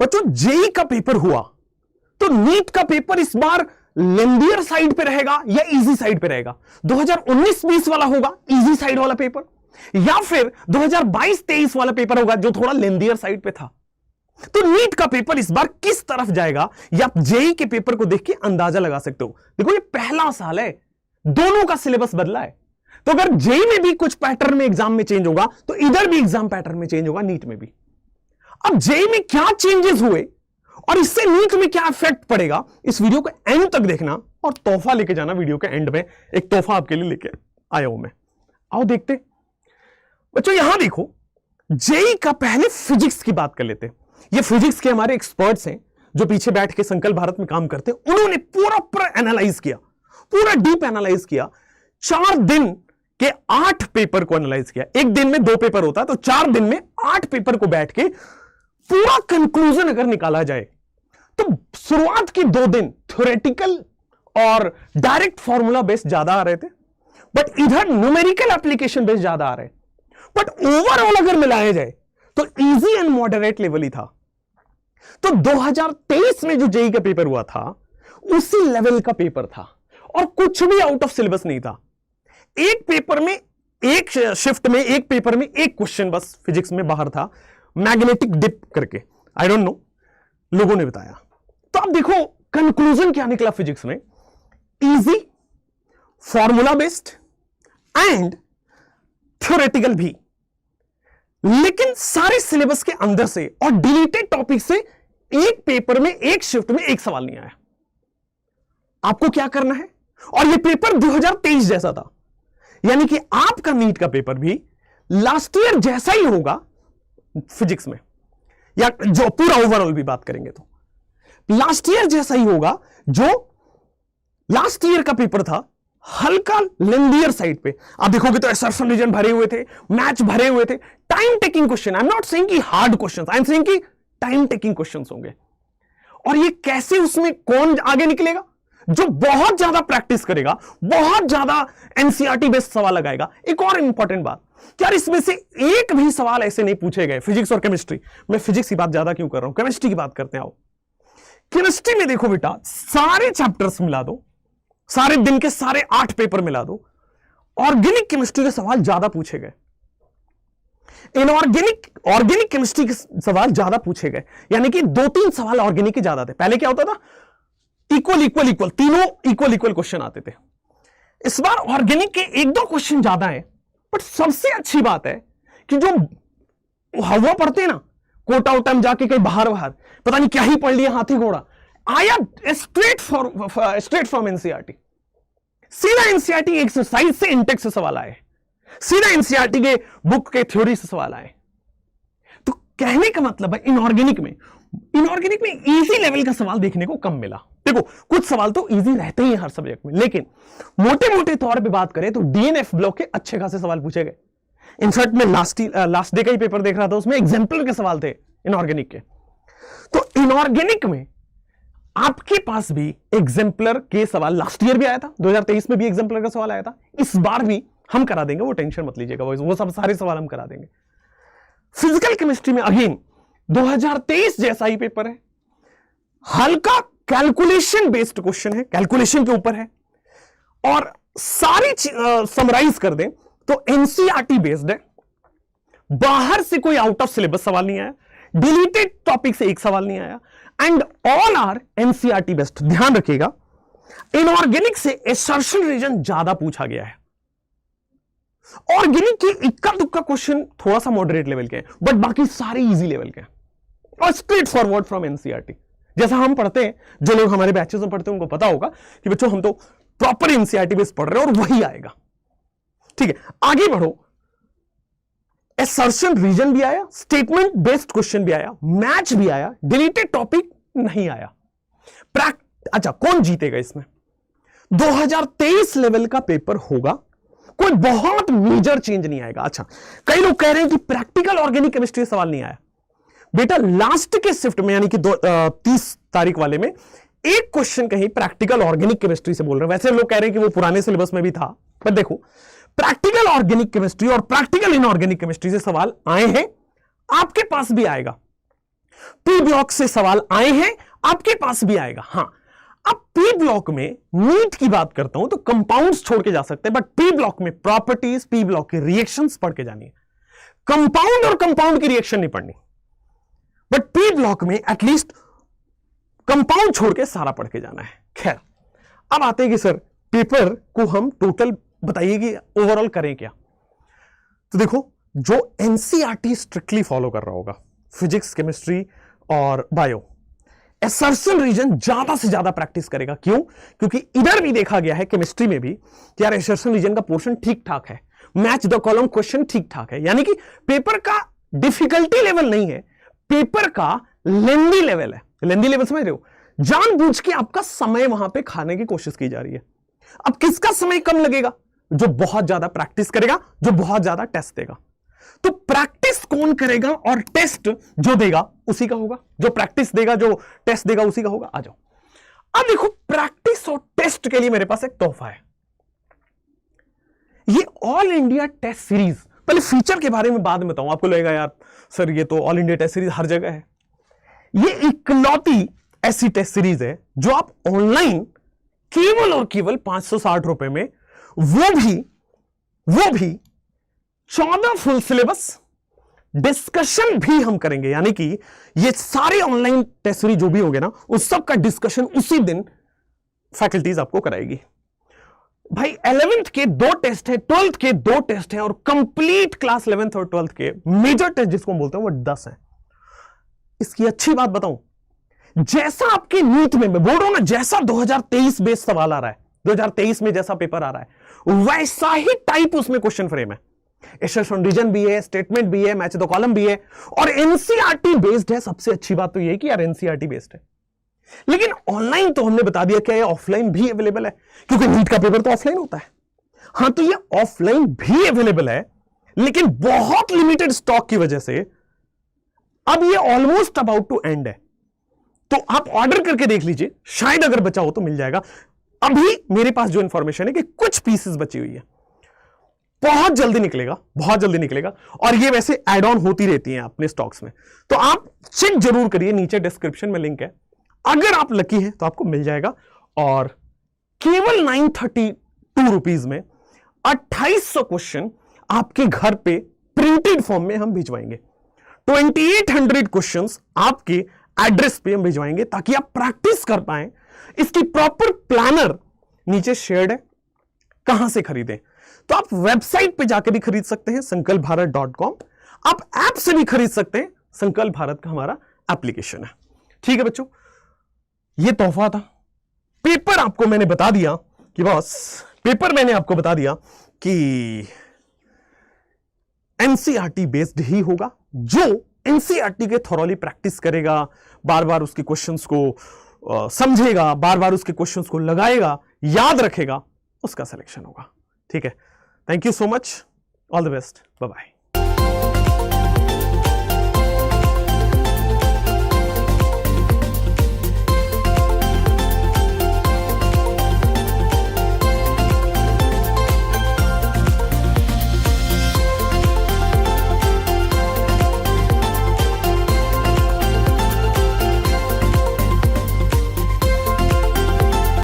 बच्चों जेई का पेपर हुआ तो नीट का पेपर इस बार लेंदियर साइड पे रहेगा या इजी साइड पे रहेगा? 2019-20 वाला होगा इजी साइड वाला पेपर, या फिर 2022-23 वाला पेपर होगा जो थोड़ा लेंदियर साइड पे था? तो नीट का पेपर इस बार किस तरफ जाएगा या आप जेई के पेपर को देख के अंदाजा लगा सकते हो। देखो ये पहला साल है, दोनों का सिलेबस बदला है, तो अगर जेई में भी कुछ पैटर्न में एग्जाम में चेंज होगा तो इधर भी एग्जाम पैटर्न में चेंज होगा, नीट में भी। अब जेई में क्या चेंजेस हुए और इससे नीट में क्या इफेक्ट पड़ेगा, इस वीडियो को एंड तक देखना और तोहफा लेके जाना। वीडियो के एंड में एक तोहफा आपके लिए लेके आया हूं मैं, आओ देखते। बच्चों यहां देखो, जेई का पहले फिजिक्स की बात कर लेते हैं। ये फिजिक्स के हमारे एक्सपर्ट्स हैं जो पीछे बैठ के संकल्प भारत में काम करते हैं, उन्होंने पूरा एनालाइज किया, पूरा डीप एनालाइज किया। 4 दिन के 8 पेपर को एनालाइज किया। एक दिन में 2 पेपर होता है, तो 4 दिन में 8 पेपर को बैठ के पूरा कंक्लूजन अगर निकाला जाए तो शुरुआत की 2 दिन थ्योरेटिकल और डायरेक्ट फॉर्मूला बेस्ड ज्यादा आ रहे थे, बट इधर न्यूमेरिकल एप्लीकेशन बेस्ड ज्यादा आ रहे। बट ओवरऑल अगर मिलाया जाए तो इजी एंड मॉडरेट लेवल ही था। तो 2023 में जो जेई का पेपर हुआ था उसी लेवल का पेपर था और कुछ भी आउट ऑफ सिलेबस नहीं था। एक पेपर में, एक शिफ्ट में, एक पेपर में एक क्वेश्चन बस फिजिक्स में बाहर था, मैग्नेटिक डिप करके, आई डोंट नो, लोगों ने बताया। तो अब देखो कंक्लूजन क्या निकला फिजिक्स में, easy, formula based and theoretical भी, लेकिन सारे सिलेबस के अंदर से और डिलीटेड टॉपिक से एक पेपर में, एक शिफ्ट में एक सवाल नहीं आया। आपको क्या करना है, और ये पेपर 2023 जैसा था, यानी कि आपका नीट का पेपर भी लास्ट ईयर जैसा ही होगा फिजिक्स में, या जो पूरा ओवरऑल भी बात करेंगे तो लास्ट ईयर जैसा ही होगा। जो लास्ट ईयर का पेपर था हल्का लेंदियर साइड पे, आप देखोगे तो असर्शन रीजन भरे हुए थे, मैच भरे हुए थे, time taking question. I am not saying कि hard question, I am saying कि टाइम टेकिंग क्वेश्चन होंगे। और ये कैसे, उसमें कौन आगे निकलेगा? जो बहुत ज्यादा प्रैक्टिस करेगा, बहुत ज्यादा एनसीईआरटी बेस्ड सवाल लगाएगा। एक और इंपॉर्टेंट बात, यार इसमें से एक भी सवाल ऐसे नहीं पूछे गए, फिजिक्स और केमिस्ट्री, मैं फिजिक्स की बात ज्यादा क्यों कर रहा हूं, केमिस्ट्री की बात करते हैं। आओ केमिस्ट्री में देखो बेटा, सारे चैप्टर्स मिला दो, सारे दिन के सारे 8 पेपर मिला दो, ऑर्गेनिक केमिस्ट्री के सवाल ज्यादा पूछे गए, ऑर्गेनिक केमिस्ट्री के सवाल ज्यादा पूछे गए, यानी कि 2-3 सवाल ऑर्गेनिक के ज्यादा थे। पहले क्या होता था, इक्वल, तीनों इक्वल क्वेश्चन आते थे। इस बार ऑर्गेनिक के 1-2 क्वेश्चन ज्यादा है, बट सबसे अच्छी बात है कि जो हवा पढ़ते हैं ना, कोटा उटा में जाके कहीं बाहर पता नहीं क्या ही पढ़ लिया, हाथी घोड़ा आया, स्ट्रेट फ्रॉम एनसीईआरटी, सीधा एनसीईआरटी एक्सरसाइज से, इंटेक्स से सवाल आए, सीधा एनसीईआरटी के बुक के थ्योरी से सवाल आए। तो कहने का मतलब है इनऑर्गेनिक में इजी लेवल का सवाल देखने को कम मिला। देखो कुछ सवाल तो इजी रहते ही हैं हर सब्जेक्ट में, लेकिन मोटे तौर पे बात करें तो डीएनएफ ब्लॉक के अच्छे खासे सवाल पूछे गए। इनफैक्ट मैं लास्ट डे का ही पेपर देख रहा था, उसमें एग्जाम्पल के सवाल थे इनऑर्गेनिक के। तो इनऑर्गेनिक में आपके पास भी एग्जाम्पलर के सवाल लास्ट ईयर भी आया था, 2023 में भी एग्जाम्पलर का सवाल आया था, इस बार भी हम करा देंगे, वो टेंशन मत लीजिएगा, वो सब सारे सवाल हम करा देंगे। फिजिकल केमिस्ट्री में अगेन 2023 जैसा ही पेपर है, हल्का कैलकुलेशन बेस्ड क्वेश्चन है, कैलकुलेशन के ऊपर है, और सारी समराइज कर दें तो एनसीईआरटी बेस्ड है, बाहर से कोई आउट ऑफ सिलेबस सवाल नहीं आया, डिलीटेड टॉपिक से एक सवाल नहीं आया, and all are NCERT based. ध्यान रखिएगा, इनऑर्गेनिक से असर्शन रीजन ज्यादा पूछा गया है, ऑर्गेनिक के इक्का दुक्का क्वेश्चन थोड़ा सा मॉडरेट लेवल के हैं, बट बाकी सारे इजी लेवल के हैं और स्ट्रेट फॉरवर्ड फ्रॉम एनसीईआरटी, जैसा हम पढ़ते हैं। जो लोग हमारे बैचेस में पढ़ते हैं उनको पता होगा कि बच्चों हम तो प्रॉपर एनसीईआरटी बेस्ड पढ़ रहे हैं और वही आएगा। ठीक है, आगे बढ़ो। असर्शन रीजन भी आया, स्टेटमेंट बेस्ड क्वेश्चन भी आया, मैच भी आया, डिलीटेड टॉपिक नहीं आया। अच्छा, कौन जीतेगा इसमें? 2023 लेवल का पेपर होगा, कोई बहुत मेजर चेंज नहीं आएगा। अच्छा, कई लोग कह रहे हैं कि प्रैक्टिकल ऑर्गेनिक केमिस्ट्री सवाल नहीं आया। बेटा लास्ट के शिफ्ट में, यानी कि 30 तारीख वाले में एक क्वेश्चन कहीं प्रैक्टिकल ऑर्गेनिक केमिस्ट्री से बोल रहे हैं। वैसे लोग कह रहे हैं कि वो पुराने सिलेबस में भी था, पर देखो प्रैक्टिकल ऑर्गेनिक केमिस्ट्री और प्रैक्टिकल इनऑर्गेनिक केमिस्ट्री से सवाल आए हैं, आपके पास भी आएगा। पी ब्लॉक से सवाल आए हैं, आपके पास भी आएगा। हां, अब पी ब्लॉक में नीट की बात करता हूं तो कंपाउंड्स छोड़ के जा सकते हैं, बट पी ब्लॉक में प्रॉपर्टीज, पी ब्लॉक के रिएक्शंस पढ़ के जानी है। कंपाउंड और कंपाउंड की रिएक्शन नहीं पढ़नी, बट पी ब्लॉक में एटलीस्ट कंपाउंड छोड़ के सारा पढ़ के जाना है। खैर, अब आते हैं कि सर पेपर को हम टोटल बताइए कि ओवरऑल करें क्या। तो देखो, जो एनसीईआरटी स्ट्रिक्टली फॉलो कर रहा होगा, फिजिक्स, केमिस्ट्री और बायो, असर्शन रीजन ज्यादा से ज्यादा प्रैक्टिस करेगा। क्यों? क्योंकि इधर भी देखा गया है केमिस्ट्री में भी कि यार असर्शन रीजन का पोर्शन ठीक ठाक है, मैच द कॉलम क्वेश्चन ठीक ठाक है, यानी कि पेपर का डिफिकल्टी लेवल नहीं है, पेपर का लेंदी लेवल है। लेंदी लेवल समझ रहे हो? जानबूझ के आपका समय वहां पे खाने की कोशिश की जा रही है। अब किसका समय कम लगेगा? जो बहुत ज्यादा प्रैक्टिस करेगा, जो बहुत ज्यादा टेस्ट देगा। तो प्रैक्टिस कौन करेगा और टेस्ट जो देगा उसी का होगा, जो प्रैक्टिस देगा, जो टेस्ट देगा उसी का होगा। आ जाओ, अब देखो, प्रैक्टिस और टेस्ट के लिए मेरे पास एक तोहफा है। ये ऑल इंडिया टेस्ट सीरीज, पहले फीचर के बारे में बाद में बताऊं। आपको लगेगा यार सर ये तो ऑल इंडिया टेस्ट सीरीज हर जगह है। ये इकलौती ऐसी टेस्ट सीरीज है जो आप ऑनलाइन केवल और केवल 560 रुपए में, वो भी 14 फुल सिलेबस, डिस्कशन भी हम करेंगे, यानी कि ये सारे ऑनलाइन टेस्ट सीरीज जो भी होंगे ना, उस सब का डिस्कशन उसी दिन फैकल्टीज आपको कराएगी। भाई 11th के 2 टेस्ट है, 12th के 2 टेस्ट है, और कंप्लीट क्लास 11th और 12th के मेजर टेस्ट जिसको बोलते हैं वो 10 है। इसकी अच्छी बात बताऊं, जैसा आपके नीट में मैं बोल रहा हूं ना, जैसा 2023 बेस सवाल आ रहा है, 2023 में जैसा पेपर आ रहा है, वैसा ही टाइप उसमें क्वेश्चन फ्रेम है। असर्शन रीजन भी है, स्टेटमेंट भी है, मैच द कॉलम भी है, और एनसीईआरटी बेस्ड है। सबसे अच्छी बात तो यह है कि यार एनसीईआरटी बेस्ड है। लेकिन ऑनलाइन तो हमने बता दिया क्या ये ऑफलाइन भी अवेलेबल है, क्योंकि नीट का पेपर तो ऑफलाइन होता है। हां, तो ये ऑफलाइन भी अवेलेबल है, लेकिन बहुत लिमिटेड स्टॉक की वजह से अब ये ऑलमोस्ट अबाउट टू एंड है। तो आप ऑर्डर करके देख लीजिए, शायद अगर बचा हो तो मिल जाएगा। अभी मेरे पास जो इंफॉर्मेशन है कि कुछ पीसेस बची हुई है, बहुत जल्दी निकलेगा, बहुत जल्दी निकलेगा, और ये वैसे ऐड ऑन होती रहती हैं अपने स्टॉक्स में। तो आप चेक जरूर करिए, नीचे डिस्क्रिप्शन में लिंक है। अगर आप लकी हैं तो आपको मिल जाएगा, और केवल 932 रुपीज में 2800 क्वेश्चन आपके घर पे प्रिंटेड फॉर्म में हम भिजवाएंगे। 2800 क्वेश्चंस आपके एड्रेस पे हम भिजवाएंगे, ताकि आप प्रैक्टिस कर पाए। इसकी प्रॉपर प्लानर नीचे शेयर्ड है, कहां से खरीदें। तो आप वेबसाइट पे जाके भी खरीद सकते हैं, sankalbharat.com। आप ऐप से भी खरीद सकते हैं, संकल्प भारत का हमारा एप्लीकेशन है। ठीक है बच्चों, ये तोहफा था। पेपर आपको मैंने बता दिया कि बॉस, पेपर मैंने आपको बता दिया कि एनसीईआरटी बेस्ड ही होगा। जो एनसीईआरटी के थॉरली प्रैक्टिस करेगा, बार बार उसके क्वेश्चंस को समझेगा, बार बार उसके क्वेश्चंस को लगाएगा, याद रखेगा, उसका सिलेक्शन होगा। ठीक है, thank you so much, all the best, bye bye.